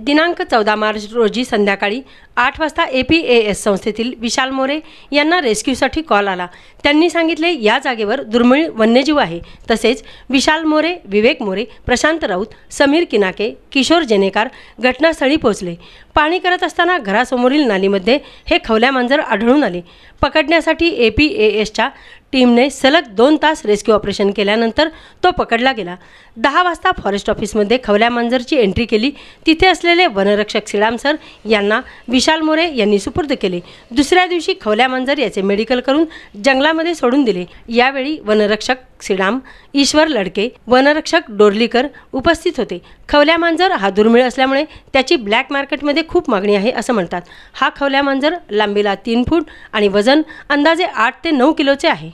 दिनांक 14 मार्च रोजी संध्याकाळी 8 वाजता APAS संस्थेतील विशाल मोरे यांना रेस्क्यूसाठी कॉल आला। त्यांनी सांगितले या जागेवर दुर्मिळ वन्यजीव आहे। तसेच विशाल मोरे, विवेक मोरे, प्रशांत राऊत, समीर किनाके, किशोर जेनेकर घटनास्थळी पोहोचले। पाहणी करत असताना घरासमोरील नालीमध्ये हे खवल्या मांजर आढळून आले। पकडण्यासाठी APASच्या टीमने सलग 2 तास रेस्क्यू ऑपरेशन केल्यानंतर तो पकडला गेला। 10 वाजता फॉरेस्ट ऑफिसमध्ये खवल्या मांजरची एंट्री केली। तिथे असलेले वनरक्षक श्रीराम सर यांना विशाल मोरे यांनी सुपूर्द केले। दुसऱ्या दिवशी खवल्या मांजर याचे मेडिकल करून जंगलामध्ये सोडून दिले। यावेळी वनरक्षक श्रीराम, ईश्वर लडके, वनरक्षक डोरलीकर उपस्थित होते। खवल्या मांजर हा दुर्मिळ असल्यामुळे त्याची ब्लॅक मार्केटमध्ये खूप मागणी आहे असं म्हणतात। हा खवल्या मांजर लांबीला 3 फूट आणि वजन अंदाजे 8 ते 9 किलोचे आहे।